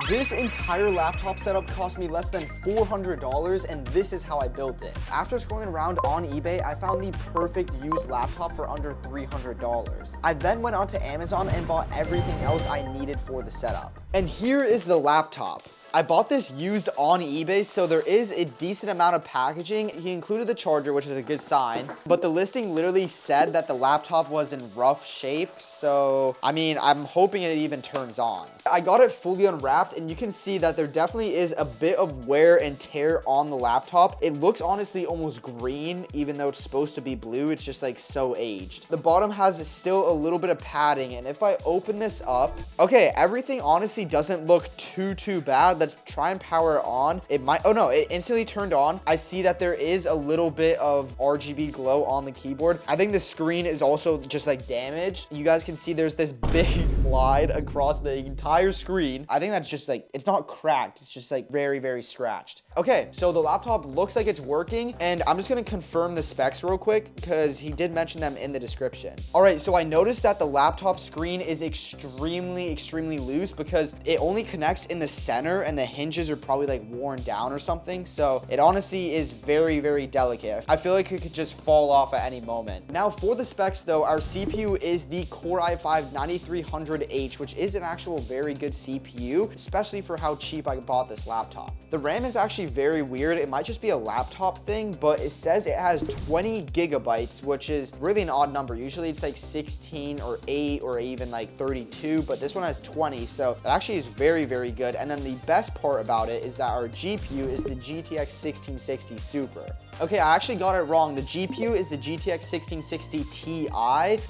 This entire laptop setup cost me less than $400, and this is how I built it. After scrolling around on eBay, I found the perfect used laptop for under $300. I then went onto Amazon and bought everything else I needed for the setup. And here is the laptop. I bought this used on eBay, so there is a decent amount of packaging. He included the charger, which is a good sign, but the listing literally said that the laptop was in rough shape, so I mean, I'm hoping it even turns on. I got it fully unwrapped, and you can see that there definitely is a bit of wear and tear on the laptop. It looks honestly almost green, even though it's supposed to be blue. It's just like so aged. The bottom has still a little bit of padding, and if I open this up, okay, everything honestly doesn't look too bad. Let's try and power it on. It might, oh no, it instantly turned on. I see that there is a little bit of RGB glow on the keyboard. I think the screen is also just like damaged. You guys can see there's this big line across the entire screen. I think that's just like, it's not cracked. It's just like very scratched. Okay, so the laptop looks like it's working, and I'm just gonna confirm the specs real quick because he did mention them in the description. All right, so I noticed that the laptop screen is extremely loose because it only connects in the center, and the hinges are probably like worn down or something. So it honestly is very delicate. I feel like it could just fall off at any moment. Now for the specs though, our CPU is the Core i5-9300H, which is an actual very good CPU, especially for how cheap I bought this laptop. The RAM is actually very weird. It might just be a laptop thing, but it says it has 20 gigabytes, which is really an odd number. Usually it's like 16 or 8 or even like 32, but this one has 20, so that actually is very good. And then the best part about it is that our GPU is the GTX 1660 Super. Okay, I actually got it wrong. The GPU is the GTX 1660 Ti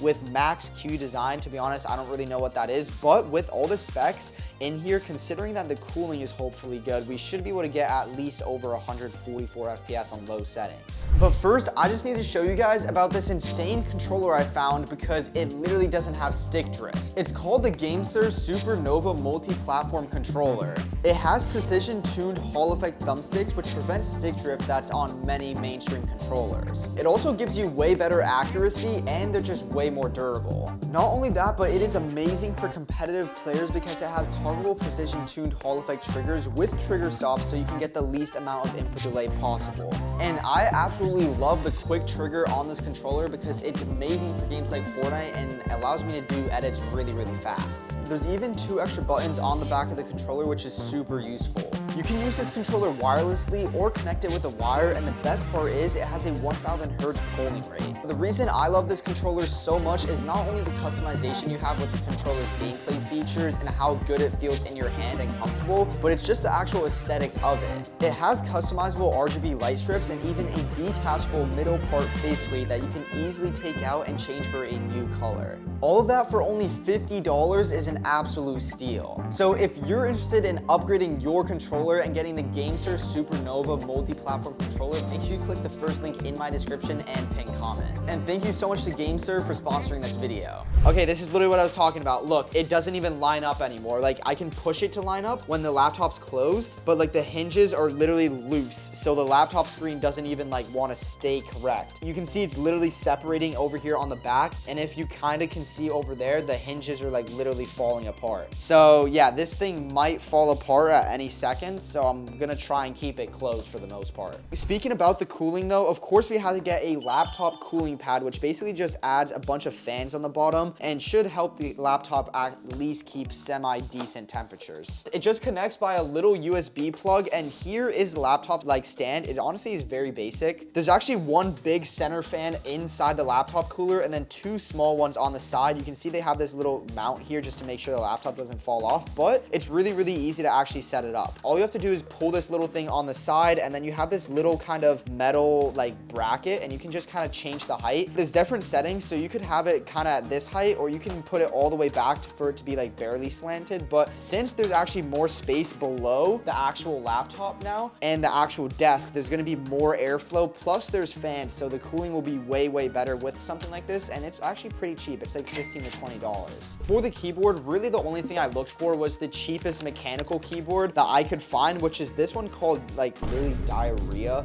with Max Q design. To be honest, I don't really know what that is, but with all the specs in here, considering that the cooling is hopefully good, we should be able to get at least over 144 FPS on low settings. But first, I just need to show you guys about this insane controller I found because it literally doesn't have stick drift. It's called the GameSir Supernova Multi-Platform Controller. It has precision-tuned Hall effect thumbsticks, which prevents stick drift that's on many mainstream controllers. It also gives you way better accuracy, and they're just way more durable. Not only that, but it is amazing for competitive players because it has toggleable precision-tuned Hall effect triggers with trigger stops, so you can get the least amount of input delay possible. And I absolutely love the quick trigger on this controller because it's amazing for games like Fortnite and allows me to do edits really fast. There's even 2 extra buttons on the back of the controller, which is super useful. You can use this controller wirelessly or connect it with a wire, and the best part is it has a 1000 Hz polling rate. The reason I love this controller so much is not only the customization you have with the controller's gameplay features and how good it feels in your hand and comfortable, but it's just the actual aesthetic of it. It has customizable RGB light strips and even a detachable middle part faceplate that you can easily take out and change for a new color. All of that for only $50 is an absolute steal. So if you're interested in upgrading your controller and getting the GameSir Supernova multi-platform controller, make sure you click the first link in my description and pin comment. And thank you so much to GameSir for sponsoring this video. Okay, this is literally what I was talking about. Look, it doesn't even line up anymore. Like, I can push it to line up when the laptop's closed, but like the hinges are literally loose, so the laptop screen doesn't even like want to stay correct. You can see it's literally separating over here on the back, and if you kind of can see over there, the hinges are like literally falling apart. So yeah, this thing might fall apart at any second, so I'm gonna try and keep it closed for the most part. Speaking about the cooling though, of course we had to get a laptop cooling pad, which basically just adds a bunch of fans on the bottom and should help the laptop at least keep semi-decent temperatures. It just connects by a little USB plug, and here is the laptop like stand. It honestly is very basic. There's actually one big center fan inside the laptop cooler and then 2 small ones on the side. You can see they have this little mount here just to make sure the laptop doesn't fall off, but it's really easy to actually set it up. All you have to do is pull this little thing on the side, and then you have this little kind of metal like bracket, and you can just kind of change the height. There's different settings, so you could have it kind of at this height, or you can put it all the way back for it to be like barely slanted. But since there's actually more space below the actual laptop now and the actual desk, there's going to be more airflow, plus there's fans, so the cooling will be way better with something like this, and it's actually pretty cheap. It's like $15 to $20. For the keyboard, really the only thing I looked for was the cheapest mechanical keyboard that I could find, which is this one called like really Dyra,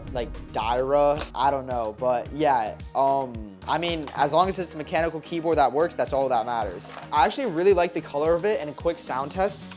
I don't know, but yeah, I mean, as long as it's a mechanical keyboard that works, that's all that matters. I actually really like the color of it, and a quick sound test.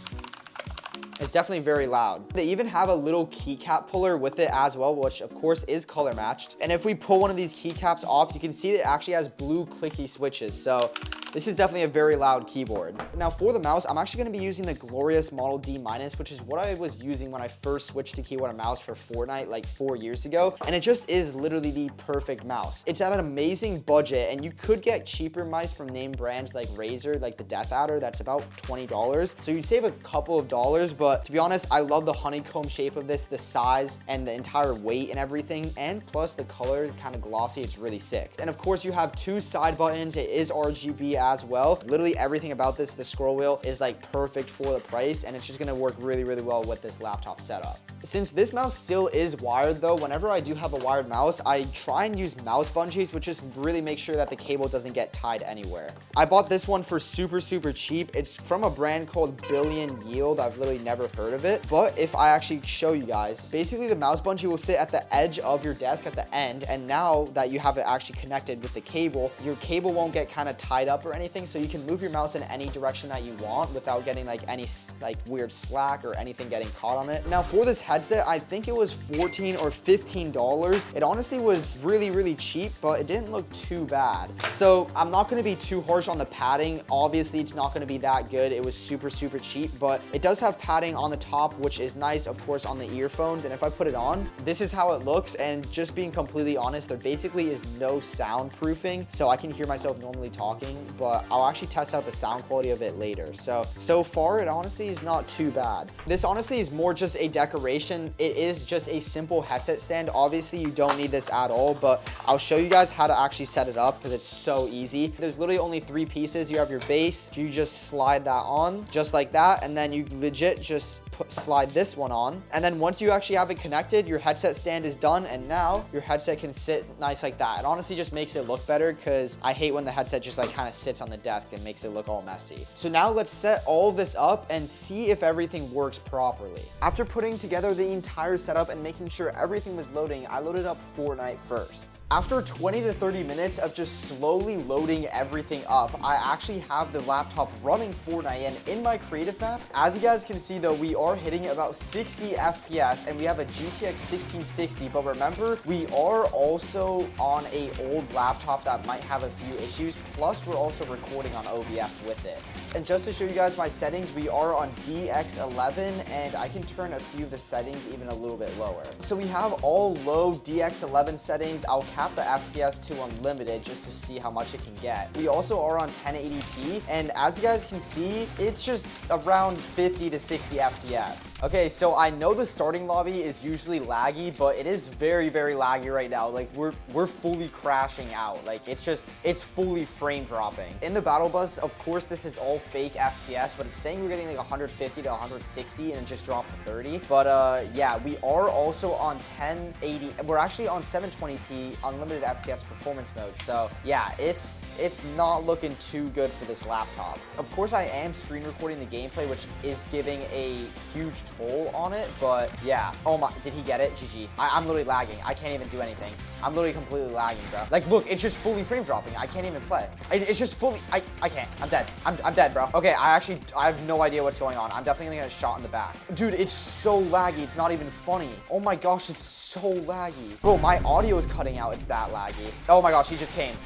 It's definitely very loud. They even have a little keycap puller with it as well, which of course is color matched. And if we pull one of these keycaps off, you can see it actually has blue clicky switches. So this is definitely a very loud keyboard. Now for the mouse, I'm actually gonna be using the glorious Model D-, which is what I was using when I first switched to keyboard and mouse for Fortnite like 4 years ago. And it just is literally the perfect mouse. It's at an amazing budget, and you could get cheaper mice from name brands like Razer, like the Death Adder, that's about $20. So you'd save a couple of dollars, but to be honest, I love the honeycomb shape of this, the size and the entire weight and everything. And plus the color, kind of glossy, it's really sick. And of course you have 2 side buttons. It is RGB as well. Literally everything about this, the scroll wheel is like perfect for the price, and it's just gonna work really, really well with this laptop setup. Since this mouse still is wired though, whenever I do have a wired mouse, I try and use mouse bungees, which just really make sure that the cable doesn't get tied anywhere. I bought this one for super, super cheap. It's from a brand called Billion Yield. I've literally never heard of it, but if I actually show you guys, basically the mouse bungee will sit at the edge of your desk at the end, and now that you have it actually connected with the cable, your cable won't get kind of tied up or anything, so you can move your mouse in any direction that you want without getting like any like weird slack or anything getting caught on it. Now for this headset, I think it was $14 or $15. It honestly was really, really cheap, but it didn't look too bad. So I'm not gonna be too harsh on the padding. Obviously it's not gonna be that good. It was super, super cheap, but it does have padding on the top, which is nice, of course, on the earphones. And if I put it on, this is how it looks. And just being completely honest, there basically is no soundproofing, so I can hear myself normally talking, but I'll actually test out the sound quality of it later. So far it honestly is not too bad. This honestly is more just a decoration. It is just a simple headset stand. Obviously you don't need this at all, but I'll show you guys how to actually set it up because it's so easy. There's literally only 3 pieces. You have your base, you just slide that on just like that, and then you legit just slide this one on, and then once you actually have it connected, your headset stand is done, and now your headset can sit nice like that. It honestly just makes it look better because I hate when the headset just like kind of sits on the desk and makes it look all messy. So now let's set all of this up and see if everything works properly. After putting together the entire setup and making sure everything was loading, I loaded up Fortnite first. After 20 to 30 minutes of just slowly loading everything up, I actually have the laptop running Fortnite, and in my creative map, as you guys can see though, we are hitting about 60 FPS and we have a GTX 1660, but remember, we are also on a old laptop that might have a few issues, plus we're also recording on OBS with it. And just to show you guys my settings, we are on DX11, and I can turn a few of the settings even a little bit lower. So we have all low DX11 settings. I'll cap the FPS to unlimited just to see how much it can get. We also are on 1080p, and as you guys can see, it's just around 50 to 60 FPS. Okay, so I know the starting lobby is usually laggy, but it is very, very laggy right now. Like we're fully crashing out. Like it's fully frame dropping. In the battle bus, of course, this is all fake FPS, but it's saying we're getting like 150 to 160 and it just dropped to 30. But yeah, we are also on 1080. We're actually on 720p unlimited FPS performance mode. So yeah, it's not looking too good for this laptop. Of course, I am screen recording the gameplay, which is giving a huge toll on it, but yeah. Oh my, did he get it? GG. I'm literally lagging. I can't even do anything. I'm literally completely lagging, bro. Like, look, it's just fully frame dropping. I can't even play. It's just fully, I can't. I'm dead. I'm dead, bro. Okay, I have no idea what's going on. I'm definitely gonna get a shot in the back. Dude, it's so laggy. It's not even funny. Oh my gosh, it's so laggy. Bro, my audio is cutting out. It's that laggy. Oh my gosh, he just came.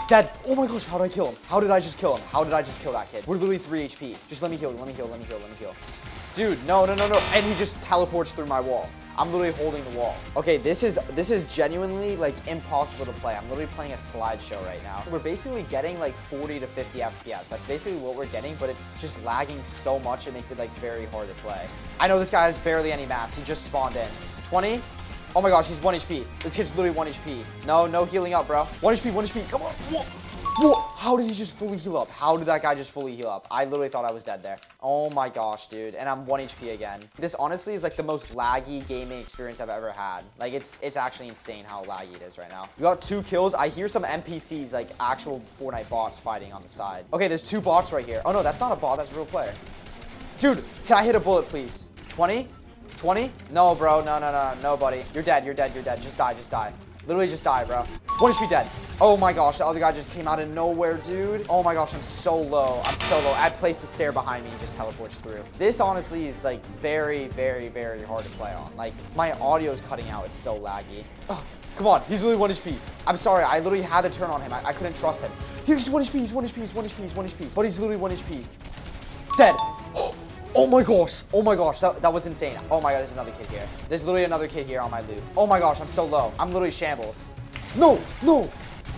Dead. Oh my gosh, how did I kill him? How did I just kill him? How did I just kill that kid? We're literally 3 HP. Just let me heal, let me heal, let me heal, let me heal. Dude, no. And he just teleports through my wall. I'm literally holding the wall. Okay, this is genuinely like impossible to play. I'm literally playing a slideshow right now. We're basically getting like 40 to 50 FPS. That's basically what we're getting, but it's just lagging so much it makes it like very hard to play. I know this guy has barely any mats. He just spawned in. 20? Oh my gosh, he's 1 HP. This kid's literally 1 HP. No healing up, bro. 1 HP, come on. Whoa. How did he just fully heal up? How did that guy just fully heal up? I literally thought I was dead there. Oh my gosh, dude. And I'm 1 HP again. This honestly is like the most laggy gaming experience I've ever had. Like it's actually insane how laggy it is right now. We got 2 kills. I hear some NPCs, like actual Fortnite bots fighting on the side. Okay, there's 2 bots right here. Oh no, that's not a bot, that's a real player. Dude, can I hit a bullet, please? 20? 20? No, bro, no, buddy. You're dead. Just die. Literally just die, bro. 1 HP dead. Oh my gosh, the other guy just came out of nowhere, dude. Oh my gosh, I'm so low. I'm so low. I placed a stair behind me and just teleports through. This honestly is like very, very, very hard to play on. Like, my audio is cutting out. It's so laggy. Oh, come on. He's literally 1 HP. I'm sorry. I literally had to turn on him. I couldn't trust him. He's 1 HP. He's 1 HP. He's 1 HP. He's 1 HP. But he's literally 1 HP. Dead. Oh my gosh. Oh my gosh. That was insane. Oh my god, there's another kid here. There's literally another kid here on my loot. Oh my gosh, I'm so low. I'm literally shambles. No, no.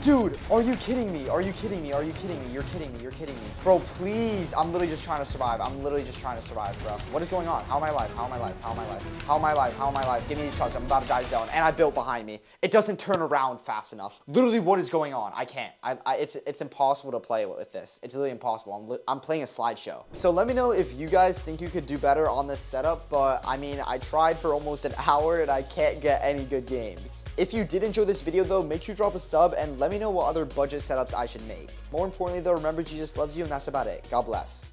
Dude, are you kidding me? Are you kidding me? Are you kidding me? You're kidding me. You're kidding me. Bro, please. I'm literally just trying to survive. I'm literally just trying to survive, bro. What is going on? How am I alive? How am I alive? How am I alive? How am I alive? How am I alive? Give me these chugs. I'm about to die zone. And I built behind me. It doesn't turn around fast enough. Literally, what is going on? I can't. It's impossible to play with this. It's literally impossible. I'm playing a slideshow. So let me know if you guys think you could do better on this setup. But I mean, I tried for almost an hour and I can't get any good games. If you did enjoy this video though, make sure you drop a sub and let me know what other budget setups I should make. More importantly though, remember Jesus loves you, and that's about it. God bless.